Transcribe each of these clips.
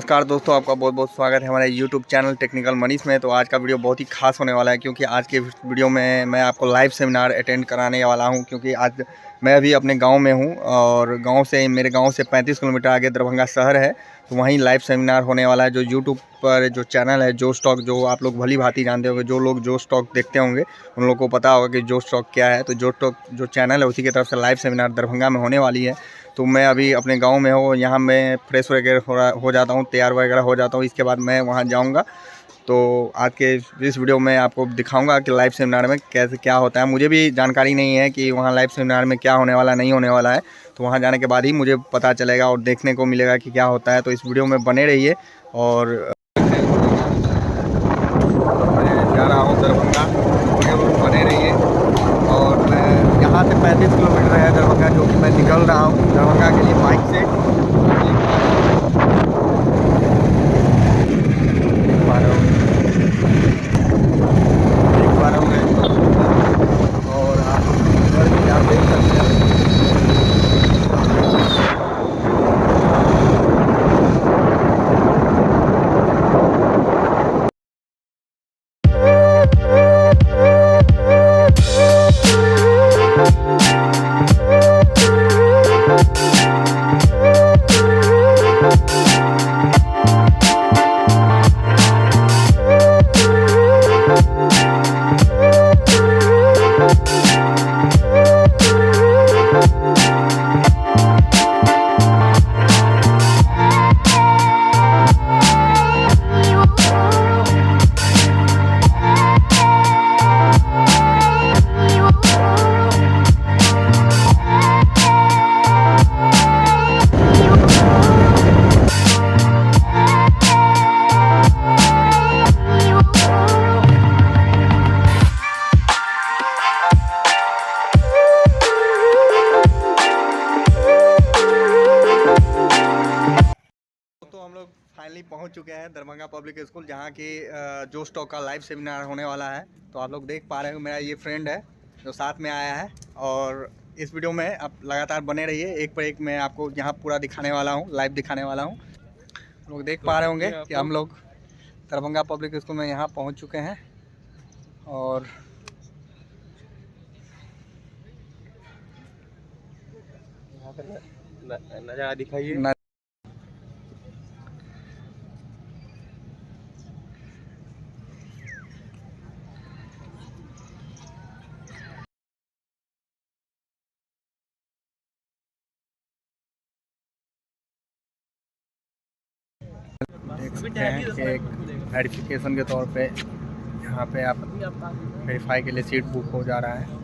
नमस्कार दोस्तों, आपका बहुत बहुत स्वागत है हमारे YouTube चैनल टेक्निकल मनीष में। तो आज का वीडियो बहुत ही खास होने वाला है क्योंकि आज के वीडियो में मैं आपको लाइव सेमिनार अटेंड कराने वाला हूं। क्योंकि आज मैं अभी अपने गांव में हूं और मेरे गांव से 35 किलोमीटर आगे दरभंगा शहर है। तो वहीं लाइव सेमिनार होने वाला है। जो यूट्यूब पर जो चैनल है जोश टॉक, जो आप लोग भली भांति जानते होंगे, जो लोग जोश टॉक देखते होंगे उन लोगों को पता होगा कि जोश टॉक क्या है। तो जोश टॉक जो चैनल है उसी की तरफ से लाइव सेमिनार दरभंगा में होने वाली है। तो मैं अभी अपने गांव में हूँ, यहाँ मैं फ्रेश वगैरह हो जाता हूँ, तैयार वगैरह हो जाता हूँ। इसके बाद मैं वहाँ जाऊँगा। तो आज के इस वीडियो में आपको दिखाऊंगा कि लाइव सेमिनार में कैसे क्या होता है। मुझे भी जानकारी नहीं है कि वहाँ लाइव सेमिनार में क्या होने वाला नहीं होने वाला है। तो वहाँ जाने के बाद ही मुझे पता चलेगा और देखने को मिलेगा कि क्या होता है। तो इस वीडियो में बने रहिए। और मैं जा रहा हूँ दरभंगा, बने रहिए। और मैं यहाँ से 35 किलोमीटर है दरभंगा, जो कि मैं निकल रहा हूँ दरभंगा के लिए बाइक से। देख पा रहे होंगे और आप उधर भी आप देख सकते हैं। फाइनली पहुंच चुके हैं दरभंगा पब्लिक स्कूल, जहां की जोश टॉक का लाइव सेमिनार होने वाला है। तो आप लोग देख पा रहे हो, मेरा ये फ्रेंड है जो साथ में आया है। और इस वीडियो में आप लगातार बने रहिए, एक पर एक मैं आपको यहाँ पूरा दिखाने वाला हूँ, लाइव दिखाने वाला हूँ। लोग देख पा रहे होंगे कि हम लोग दरभंगा पब्लिक स्कूल में यहाँ पहुँच चुके हैं। और नज़ारा दिखाइए। देख सकते हैं कि एक वेरिफिकेशन के तौर पे यहाँ पे आप वेरीफाई के लिए सीट बुक हो जा रहा है।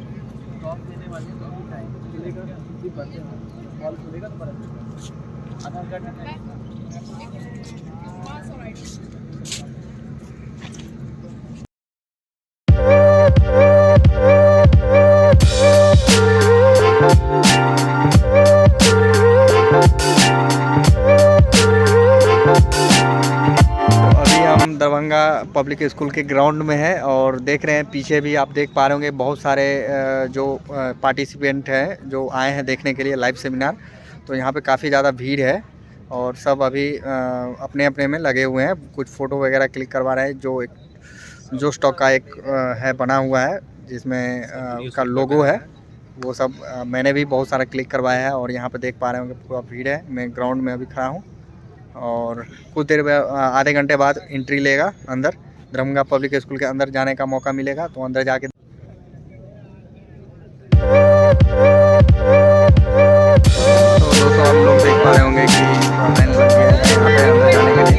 दरभंगा पब्लिक स्कूल के ग्राउंड में है और देख रहे हैं पीछे भी आप देख पा रहे होंगे बहुत सारे जो पार्टिसिपेंट हैं जो आए हैं देखने के लिए लाइव सेमिनार। तो यहाँ पे काफ़ी ज़्यादा भीड़ है और सब अभी अपने अपने में लगे हुए हैं, कुछ फ़ोटो वगैरह क्लिक करवा रहे हैं। जो एक जो स्टॉक का एक है बना हुआ है जिसमें उसका लोगो है, वो सब मैंने भी बहुत सारा क्लिक करवाया है। और यहाँ पर देख पा रहे होंगे पूरा भीड़ है। मैं ग्राउंड में अभी खड़ा हूँ और कुछ देर में आधे घंटे बाद एंट्री लेगा अंदर, दरभंगा पब्लिक स्कूल के अंदर जाने का मौका मिलेगा। तो अंदर जाके तो दोस्तों आप लोग देख पा रहे होंगे कि लाइन लग गई है यहाँ पे अंदर जाने के लिए।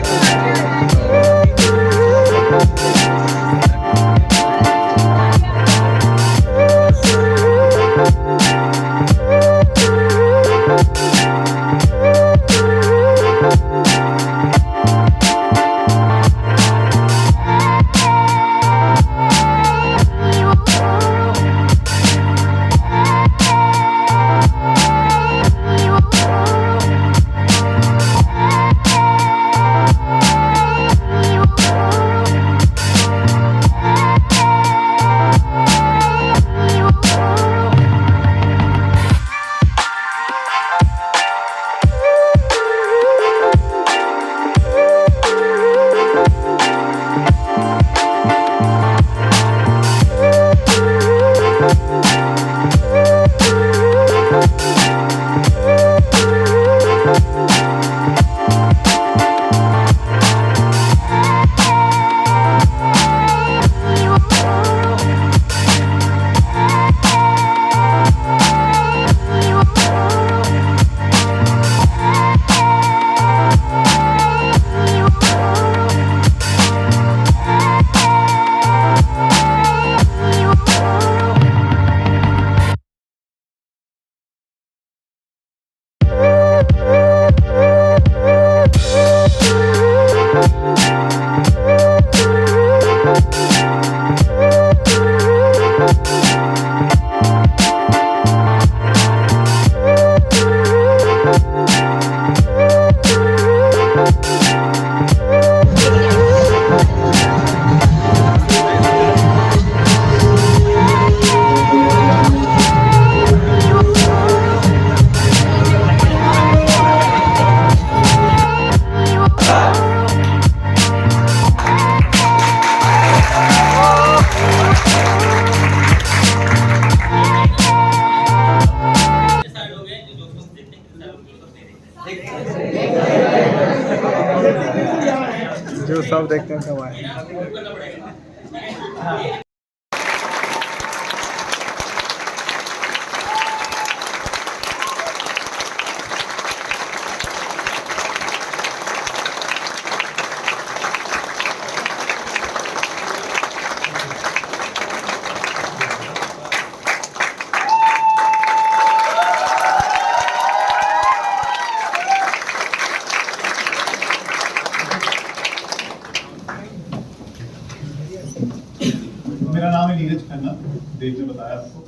देव ने बताया आपको।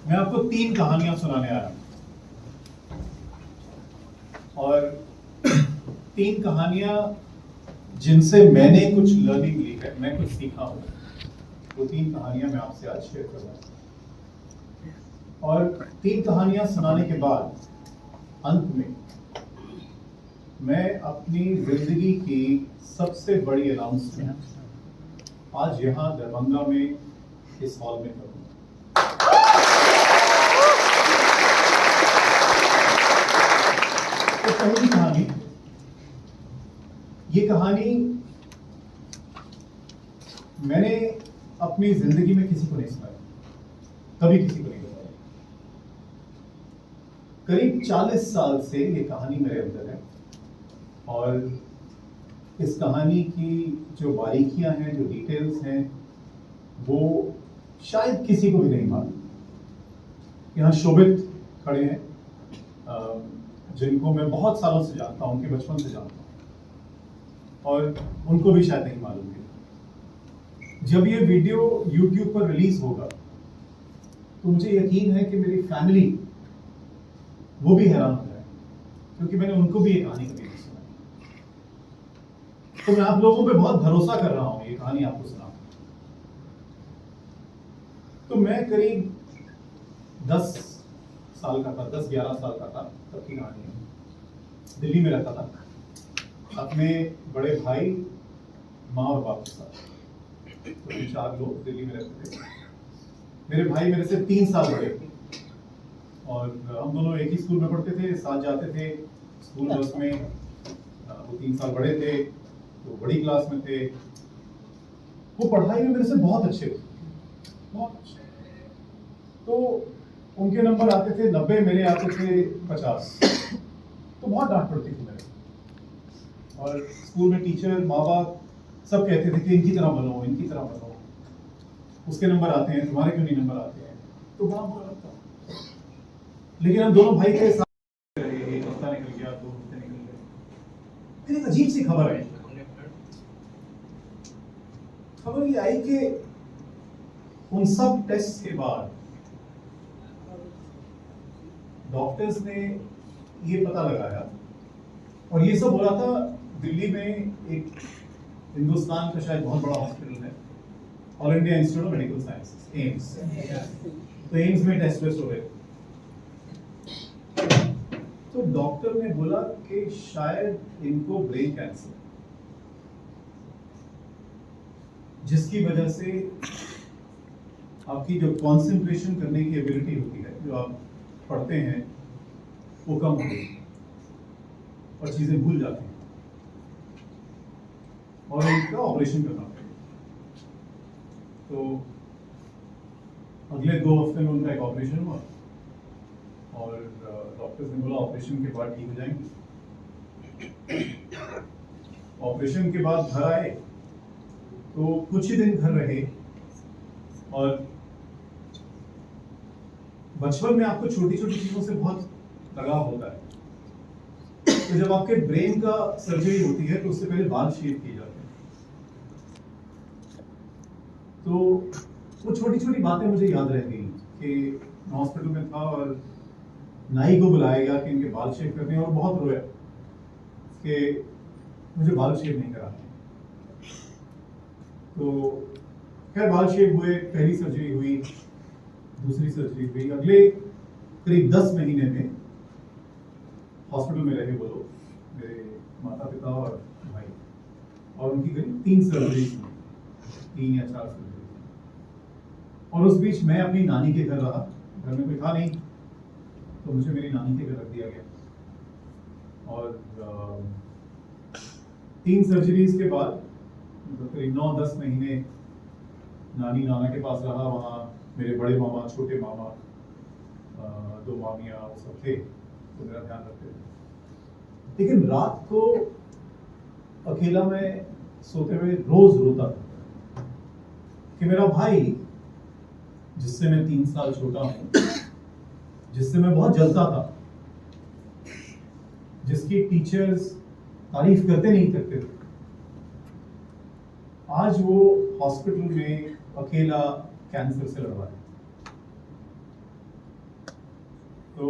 मैं आपको 3 कहानियां सुनाने आया हूं, और 3 कहानियां जिनसे मैंने कुछ लर्निंग ली है, मैं कुछ सीखा हूं, वो 3 कहानियां मैं आपसे आज शेयर कर रहा हूं। और 3 कहानियां सुनाने के बाद अंत में मैं अपनी जिंदगी की सबसे बड़ी अनाउंसमेंट आज यहां दरभंगा में इस हॉल में करूंगा। तो पहली कहानी, ये कहानी मैंने अपनी जिंदगी में किसी को नहीं सुनाई, कभी किसी को नहीं बताया। करीब 40 साल से ये कहानी मेरे अंदर है, और इस कहानी की जो बारीकियां हैं, जो डिटेल्स हैं, वो शायद किसी को भी नहीं मालूम। यहाँ शोभित खड़े हैं, जिनको मैं बहुत सालों से जानता हूं, उनके बचपन से जानता हूं, और उनको भी शायद नहीं मालूम है। जब ये वीडियो YouTube पर रिलीज होगा तो मुझे यकीन है कि मेरी फैमिली वो भी हैरान हो जाए, क्योंकि मैंने उनको भी ये कहानी कभी नहीं सुनाई। तो मैं आप लोगों पे बहुत भरोसा कर रहा हूं ये कहानी आपको सुना। तो मैं करीब 10 साल का था, 10-11 साल का था, तब की कहानी है। दिल्ली में रहता था अपने बड़े भाई, माँ और बाप के साथ। तो 4 लोग दिल्ली में रहते थे। मेरे भाई मेरे से 3 साल बड़े थे, और हम दोनों एक ही स्कूल में पढ़ते थे, साथ जाते थे स्कूल बस में। वो 3 साल बड़े थे, तो बड़ी क्लास में थे। वो पढ़ाई में मेरे से बहुत अच्छे थे, बहुत अच्छे। तो उनके नंबर आते थे 90, मेरे आते थे 50। तो बहुत डांट पड़ती थी मेरे, और स्कूल में टीचर, माँ बाप सब कहते थे कि इनकी तरह बनो, इनकी तरह बनो। उसके नंबर आते हैं, तुम्हारे क्यों नहीं नंबर आते हैं? तो बड़ा बुरा लगता। लेकिन हम दोनों भाई के साथ रहे, 1 हफ्ता निकल गया, 2 हफ्ते निकल गए। फिर एक अजीब सी खबर आई। खबर ये आई कि उन सब टेस्ट के बाद डॉक्टर्स ने ये पता लगाया, और ये सब हो रहा था दिल्ली में, एक हिंदुस्तान का शायद बहुत बड़ा हॉस्पिटल है, all India institute of medical sciences, AIIMS. तो एम्स में टेस्ट हो रहे। तो डॉक्टर ने बोला कि शायद इनको ब्रेन कैंसर, जिसकी वजह से आपकी जो कंसंट्रेशन करने की एबिलिटी होती है, जो आप पढ़ते हैं, वो कम हो गई और चीजें भूल जाते हैं, और इनका ऑपरेशन करना पड़ेगा। तो अगले 2 हफ्ते में उनका एक ऑपरेशन हुआ, और डॉक्टर्स ने बोला ऑपरेशन के बाद ठीक हो जाएंगे। ऑपरेशन के बाद घर आए तो कुछ ही दिन घर रहे, और बचपन में आपको छोटी छोटी चीजों से बहुत लगाव होता है। तो जब आपके ब्रेन का सर्जरी होती है तो उससे पहले बाल शेव किए जाते हैं। तो वो छोटी छोटी बातें मुझे याद रह गई कि मैं हॉस्पिटल में था और नाई को बुलाया गया कि इनके बाल शेव करने, और बहुत रोया कि मुझे बाल शेव नहीं कराने। तो खैर बाल शेव हुए, पहली सर्जरी हुई, दूसरी सर्जरी हुई। अगले करीब 10 महीने में हॉस्पिटल में रहे वो लोग, मेरे माता पिता और भाई, और उनकी करीब 3 सर्जरी हुई, 3 या 4 सर्जरी। और उस बीच मैं अपनी नानी के घर रहा, घर में कोई था नहीं, तो मुझे मेरी नानी के घर रख दिया गया। और 3 सर्जरीज के बाद करीब 9-10 महीने नानी नाना के पास रहा। वहाँ मेरे बड़े मामा, छोटे मामा, 2 मामियाँ, वो सब थे, तो मेरा ध्यान रखते थे। लेकिन रात को अकेला मैं सोते हुए रोज रोता था कि मेरा भाई, जिससे मैं 3 साल छोटा हूँ, जिससे मैं बहुत जलता था, जिसकी टीचर्स तारीफ करते नहीं करते थे, आज वो हॉस्पिटल में अकेला कैंसर से लड़वाया। तो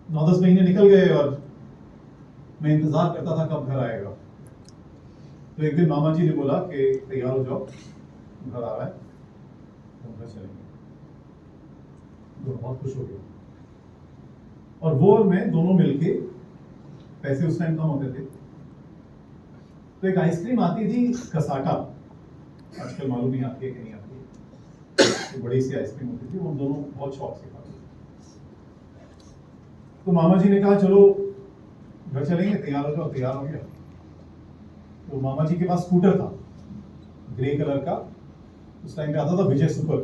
9-10 महीने निकल गए और मैं इंतजार करता था कब घर आएगा। तो एक दिन मामा जी ने बोला कि तैयार हो जाओ, घर आ रहा है, हम घर चलेंगे। तो बहुत खुश हो गया। और वो और मैं दोनों मिलके, पैसे उस टाइम कम होते थे, तो एक आइसक्रीम आती थी कसाटा, आजकल मालूम नहीं आती है कि नहीं आती है, तो बड़ी सी आइसक्रीम होती थी, वो हम दोनों बहुत शौक से खाते थे। तो मामा जी ने कहा चलो घर चलेंगे, तैयार हो जाओ। तैयार हो गया। तो मामा जी के पास स्कूटर था ग्रे कलर का, उस टाइम पे आता था विजय सुपर।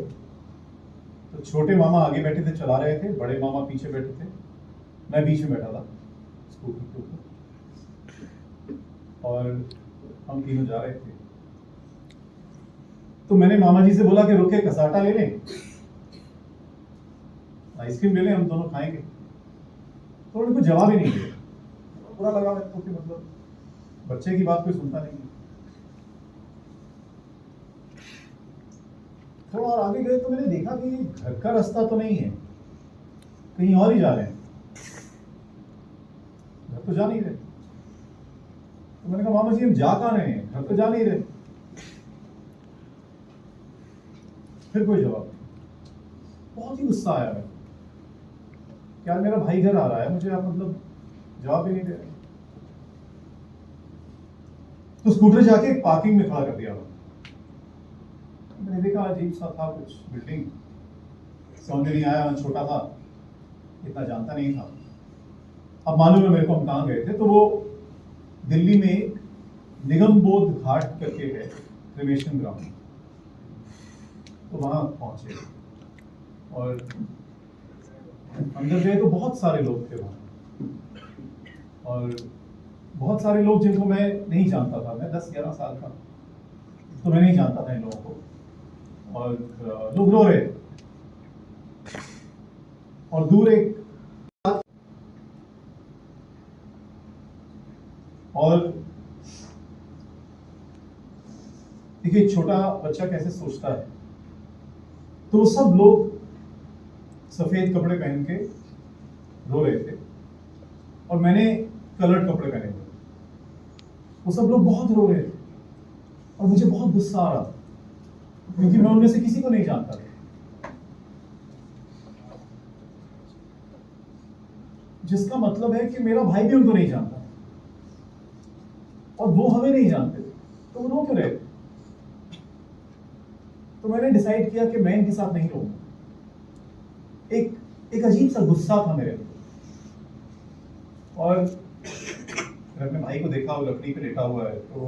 तो छोटे मामा आगे बैठे थे, चला रहे थे, बड़े मामा पीछे बैठे थे, मैं बीच में बैठा था स्कूटर के ऊपर, और हम तीनों जा रहे थे। तो मैंने मामा जी से बोला कि रुके कसाटा ले लें, आइसक्रीम ले लें, हम दोनों खाएंगे। तो उनको जवाब ही नहीं दिया। बुरा लगा मेरे को कि मतलब बच्चे की बात कोई सुनता नहीं। थोड़ा और आगे गए तो मैंने देखा कि घर का रास्ता तो नहीं है, कहीं और ही जा रहे हैं, घर तो जा नहीं रहे। तो मैंने कहा मामा जी हम जा कहाँ रहे हैं, घर तो जा नहीं रहे। फिर कोई जवाब नहीं। बहुत ही गुस्सा आया मैं, क्या मेरा भाई घर आ रहा है, मुझे आप मतलब जवाब भी नहीं दे रहे। तो स्कूटर जाके पार्किंग में खड़ा कर दिया। मैंने देखा अजीब सा था कुछ, बिल्डिंग समझ नहीं आया, मैं छोटा था, इतना जानता नहीं था। अब मालूम है मेरे को हम कहाँ गए थे। तो वो दिल्ली में एक निगम बोध घाट करके है, क्रिमेशन ग्राउंड, तो वहां पहुंचे और अंदर गए तो बहुत सारे लोग थे वहां, और बहुत सारे लोग जिनको मैं नहीं जानता था। मैं 10-11 साल का, तो मैं नहीं जानता था इन लोगों को, और लोग रो रहे। और दूर एक, और देखिए छोटा बच्चा कैसे सोचता है। तो सब लोग सफेद कपड़े पहन के रो रहे थे, और मैंने कलर्ड कपड़े पहने हुए। वो सब लोग बहुत रो रहे थे, और मुझे बहुत गुस्सा आ रहा था, क्योंकि मैं उनमें से किसी को नहीं जानता था। जिसका मतलब है कि मेरा भाई भी उनको नहीं जानता, और वो हमें नहीं जानते थे, तो वो रो क्यों रहे थे? तो मैंने डिसाइड किया कि मैं इनके साथ नहीं रहूंगा। एक अजीब सा गुस्सा था मेरे अंदर, और मैं अपने भाई को देखा वो लकड़ी पे लेटा हुआ है, तो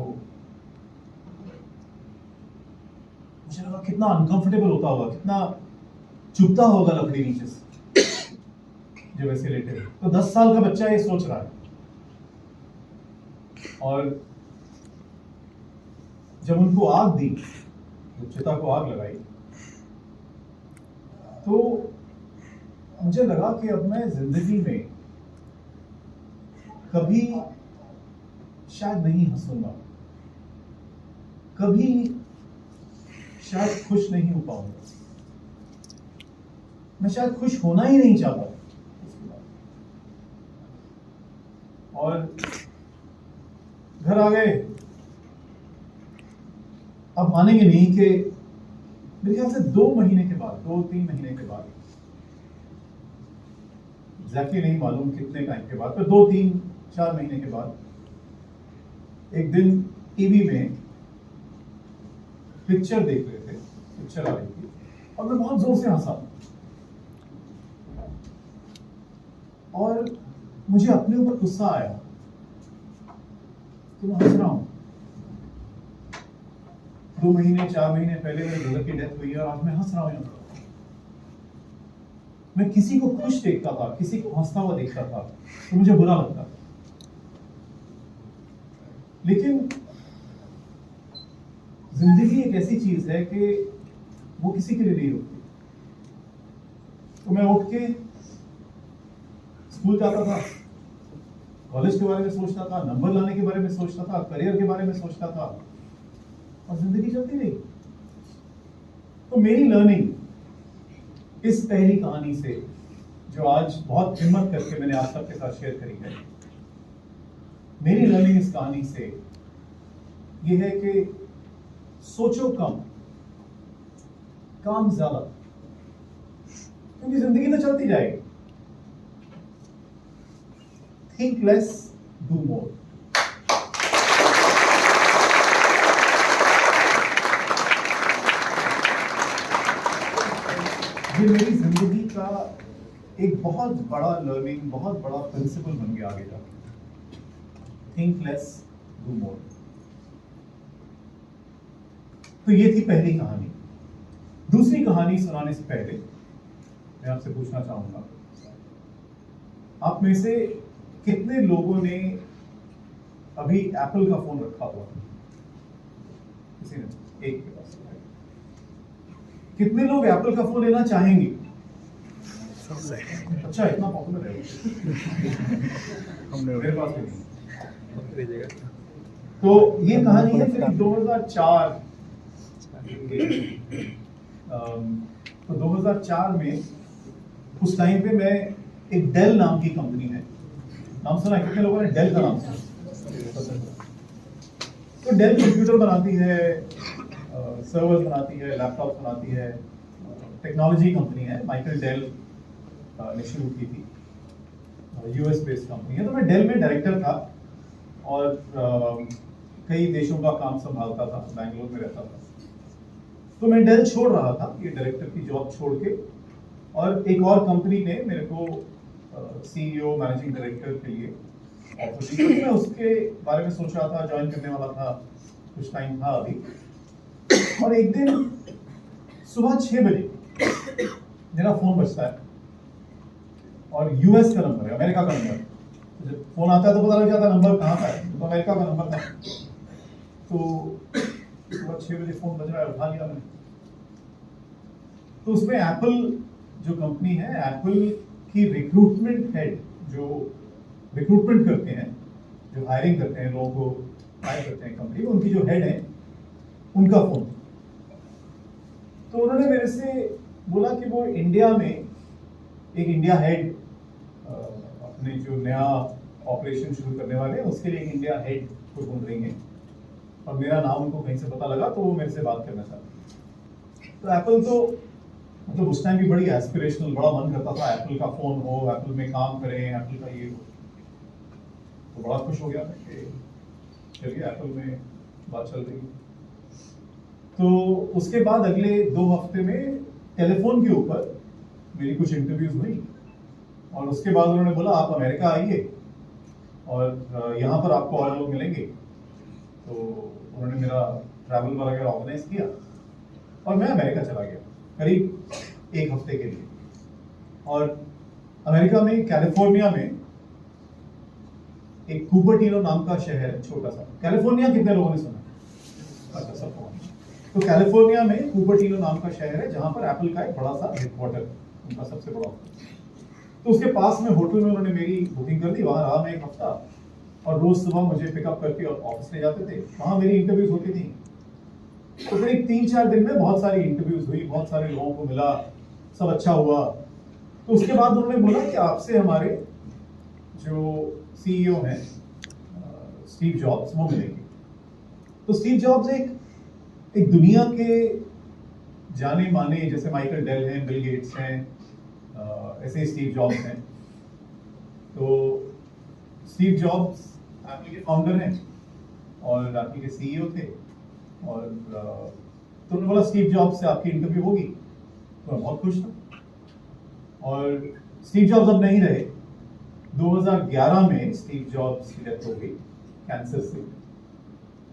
मुझे लगा कितना अनकंफर्टेबल होता होगा, कितना चुभता होगा लकड़ी नीचे से जो वैसे लेटे। तो 10 साल का बच्चा ये सोच रहा है। और जब उनको आग दी, चिता को आग लगाई, तो मुझे लगा कि अब मैं जिंदगी में कभी शायद नहीं हंसूंगा, कभी शायद खुश नहीं हो पाऊंगा, मैं शायद खुश होना ही नहीं चाहता उसके बाद। और घर आ गए। अब मानेंगे नहीं कि मेरे ख्याल से 2 महीने के बाद, 2-3 महीने के बाद, एग्जैक्टली नहीं मालूम कितने टाइम के बाद, पर 2-3-4 महीने के बाद एक दिन टीवी में पिक्चर देख रहे थे, पिक्चर आ रही थी, और मैं बहुत जोर से हंसा, और मुझे अपने ऊपर गुस्सा आया कि मैं हंस रहा हूं। 2 महीने 4 महीने पहले मेरे ब्रदर की डेथ हुई है, और आज मैं हंस रहा हूं। मैं किसी को खुश देखता था, किसी को हंसता हुआ देखता था, तो मुझे बुरा लगता था। लेकिन जिंदगी एक ऐसी चीज है कि वो किसी के लिए नहीं होती। तो मैं उठ के स्कूल जाता था, कॉलेज के बारे में सोचता था, नंबर लाने के बारे में सोचता था, करियर के बारे में सोचता था, और जिंदगी चलती रही। तो मेरी लर्निंग इस पहली कहानी से, जो आज बहुत हिम्मत करके मैंने आप सबके साथ शेयर करी है, मेरी लर्निंग इस कहानी से ये है कि सोचो कम, काम ज्यादा, क्योंकि जिंदगी तो चलती जाएगी। Think less, do more. ये मेरी जिंदगी का एक बहुत बड़ा लर्निंग, बहुत बड़ा प्रिंसिपल बन गया आगे जाके। Think less, do more. तो ये थी पहली कहानी। दूसरी कहानी सुनाने से पहले मैं आपसे पूछना चाहूंगा, आप में से कितने लोगों ने अभी एप्पल का फोन रखा हुआ? किसी ने? एक के पास। कितने लोग एप्पल का फोन लेना चाहेंगे? अच्छा, इतना पॉपुलर है मेरे पास नहीं। तो ये कहानी है फिर 2004। तो 2004 में, उस टाइम पे मैं, एक डेल नाम की कंपनी है, नाम सुना है? कितने लोगों ने डेल का नाम सुना? तो डेल कंप्यूटर बनाती है, सर्वर्स बनाती है, लैपटॉप बनाती है, टेक्नोलॉजी कंपनी है। माइकल डेल ने शुरू की थी, यूएस बेस्ड कंपनी है। तो मैं डेल में डायरेक्टर था और कई देशों का काम संभालता था, बैंगलोर में रहता था। तो मैं डेल छोड़ रहा था, ये डायरेक्टर की जॉब छोड़ के, और एक और कंपनी ने मेरे को सीईओ, मैनेजिंग डायरेक्टर के लिए ऑफर दी। मैं उसके बारे में सोच रहा था, ज्वाइन करने वाला था, कुछ टाइम था अभी। और एक दिन सुबह 6 बजे मेरा फोन बजता है, और यूएस का नंबर है, अमेरिका का नंबर। तो जब फोन आता है तो पता लग जाता है नंबर कहाँ का है, तो अमेरिका का नंबर था। तो सुबह 6 बजे फोन बज रहा है, उठा लिया मैंने। तो उसमें एप्पल जो कंपनी है, एप्पल की रिक्रूटमेंट हेड, जो रिक्रूटमेंट करते हैं, जो हायरिंग करते हैं, लोगों को हायर करते हैं कंपनी, उनकी जो हेड है, उनका फोन। तो उन्होंने मेरे से बोला कि वो इंडिया में एक इंडिया हेड, अपने जो नया ऑपरेशन शुरू करने वाले हैं, उसके लिए एक इंडिया हेड को ढूंढ रही हैं, और मेरा नाम उनको कहीं से पता लगा, तो वो मेरे से बात करना चाहते। तो एप्पल तो मतलब उस टाइम भी बड़ी एस्पिरेशनल, बड़ा मन करता था एप्पल का फोन हो, एप्पल में काम करें, एप्पल का ये हो। तो बड़ा खुश हो गया था कि चलिए एप्पल में बात चल रही है। तो उसके बाद अगले 2 हफ्ते में टेलीफोन के ऊपर मेरी कुछ इंटरव्यूज हुई, और उसके बाद उन्होंने बोला आप अमेरिका आइए और यहाँ पर आपको और लोग मिलेंगे। तो उन्होंने मेरा ट्रैवल वगैरह ऑर्गेनाइज किया, और मैं अमेरिका चला गया करीब 1 हफ्ते के लिए। और अमेरिका में, कैलिफोर्निया में एक कुपर्टिनो नाम का शहर है, छोटा सा। कैलिफोर्निया कितने लोगों ने सुना? अच्छा, सबको। तो कैलिफोर्निया में कुपर्टिनो नाम का शहर है, जहां पर एप्पल का एक बड़ा सा हेडक्वार्टर, उनका सबसे बड़ा। तो उसके पास में होटल में उन्होंने मेरी बुकिंग कर दी, वहां रहा मैं 1 हफ्ता, और रोज सुबह मुझे पिकअप करके ऑफिस ले जाते थे। वहां मेरी इंटरव्यूज होती थी। तो करीब 3-4 दिन में बहुत सारी इंटरव्यूज हुई, बहुत सारे लोगों को मिला, सब अच्छा हुआ। तो उसके बाद उन्होंने बोला कि आपसे हमारे जो सीईओ हैं, स्टीव जॉब्स, वो मिलेंगे। तो स्टीव जॉब्स एक दुनिया के जाने माने, जैसे माइकल डेल हैं, बिल गेट्स हैं, ऐसे स्टीव जॉब्स हैं। तो स्टीव जॉब्स एप्पल के फाउंडर हैं और एप्पल के सीईओ थे। और तो उन्होंने बोला स्टीव जॉब्स से आपकी इंटरव्यू होगी। तो मैं बहुत खुश था। और स्टीव जॉब्स अब नहीं रहे। 2011 में स्टीव जॉब्स की डेथ हो गई कैंसर से,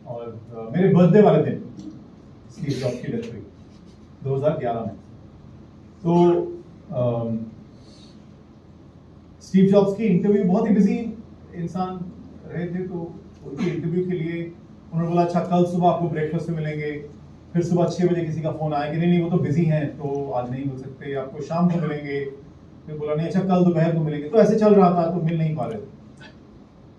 और मेरे बर्थडे वाले दिन स्टीव जॉब्स की डेथ हुई 2011 में। तो स्टीव जॉब्स की इंटरव्यू, बहुत ही बिजी इंसान रहे थे, तो उनकी इंटरव्यू के लिए उन्होंने बोला अच्छा कल सुबह आपको ब्रेकफास्ट में मिलेंगे। फिर सुबह 6 बजे किसी का फोन आया कि नहीं वो तो बिजी हैं, तो आज नहीं मिल सकते, आपको शाम को मिलेंगे। फिर बोला नहीं अच्छा कल दोपहर को मिलेंगे। तो ऐसे चल रहा था, तो मिल नहीं पा रहे थे।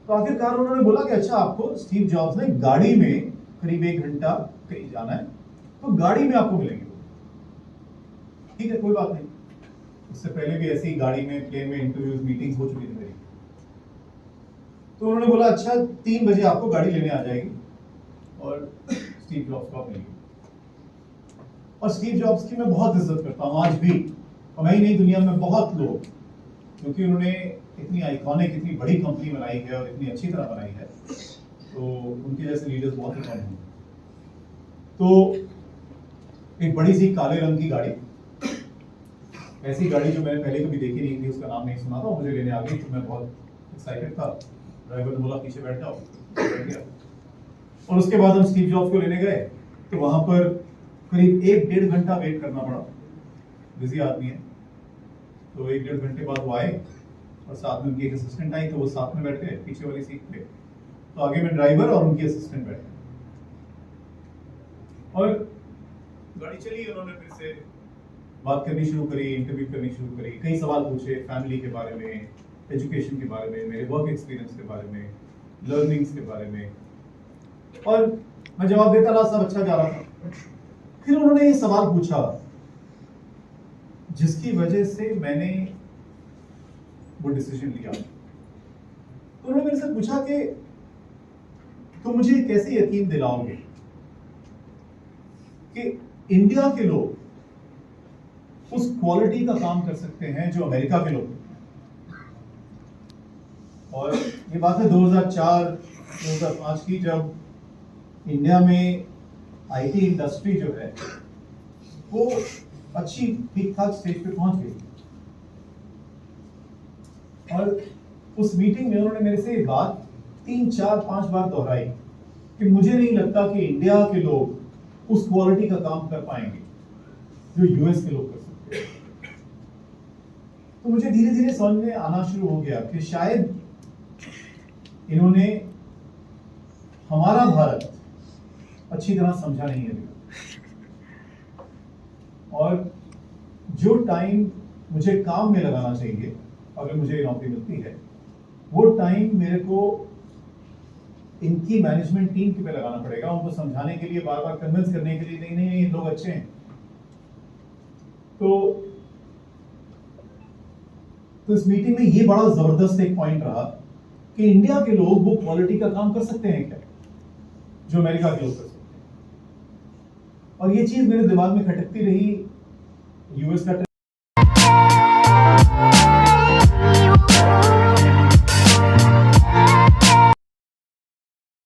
तो आखिरकार उन्होंने बोला कि अच्छा आपको स्टीव जॉब्स ने गाड़ी में करीब 1 घंटा कहीं जाना है, तो गाड़ी में आपको मिलेंगे। ठीक है, कोई बात नहीं। उससे पहले भी ऐसी गाड़ी में, प्लेन में इंटरव्यूज, मीटिंग्स हो चुकी थी मेरी। तो उन्होंने बोला अच्छा 3 बजे आपको गाड़ी लेने आ जाएगी और स्टीव जॉब्स को आप मिलेंगे। और स्टीव जॉब्स की मैं बहुत इज्जत करता हूँ आज भी, और मैं ही नहीं, दुनिया में बहुत लोग, क्योंकि उन्होंने इतनी आइकॉनिक, इतनी बड़ी कंपनी बनाई है और इतनी अच्छी तरह बनाई है, तो उनके जैसे लीडर्स बहुत ही कम हैं। तो एक बड़ी सी काले रंग की गाड़ी, ऐसी गाड़ी जो मैंने पहले कभी देखी नहीं थी, उसका नाम नहीं सुना था, मुझे लेने आ गई। तो मैं बहुत एक्साइटेड था। ड्राइवर ने बोला पीछे बैठ जाओ, बैठ गया। और उसके बाद हम स्टीव जॉब्स को लेने गए, तो वहां पर करीब 1-1.5 घंटा वेट करना पड़ा। बिजी आदमी है, तो 1-1.5 घंटे बाद वो आए और साथ में उनकी एक असिस्टेंट आई, तो वो साथ में बैठ गए पीछे वाली सीट पे। तो आगे में ड्राइवर और उनकी असिस्टेंट बैठ गए और गाड़ी चली। उन्होंने फिर से बात करनी शुरू करी, इंटरव्यू करनी शुरू करी, कई सवाल पूछे फैमिली के बारे में, एजुकेशन के बारे में, मेरे वर्क एक्सपीरियंस के बारे में, लर्निंग्स के बारे में, और मैं जवाब देता रहा, सब अच्छा जा रहा था। फिर उन्होंने ये सवाल पूछा जिसकी वजह से मैंने वो डिसीजन लिया। तो उन्होंने मेरे से पूछा कि तुम मुझे कैसे यकीन दिलाओगे कि इंडिया के लोग उस क्वालिटी का काम कर सकते हैं जो अमेरिका के लोग। और ये बात है 2004-2005 की, जब इंडिया में आईटी इंडस्ट्री जो है वो अच्छी ठीक ठाक स्टेज पे पहुंच गई। और उस मीटिंग में उन्होंने मेरे से ये बात 3-4-5 बार दोहराई कि मुझे नहीं लगता कि इंडिया के लोग उस क्वालिटी का काम कर पाएंगे जो यूएस के लोग कर सकते हैं। तो मुझे धीरे धीरे समझ में आना शुरू हो गया कि शायद इन्होंने हमारा भारत अच्छी तरह समझा नहीं है। और जो टाइम मुझे काम में लगाना चाहिए अगर मुझे ये नौकरी मिलती है, वो टाइम मेरे को इनकी मैनेजमेंट टीम पे लगाना पड़ेगा, उनको समझाने के लिए, बार बार कन्विंस करने के लिए, नहीं नहीं नहीं लोग अच्छे हैं। तो इस मीटिंग में ये बड़ा जबरदस्त एक पॉइंट रहा कि इंडिया के लोग वो क्वालिटी का काम कर सकते हैं क्या जो अमेरिका के लोग कर सकते हैं। और ये चीज मेरे दिमाग में खटकती रही। यूएस का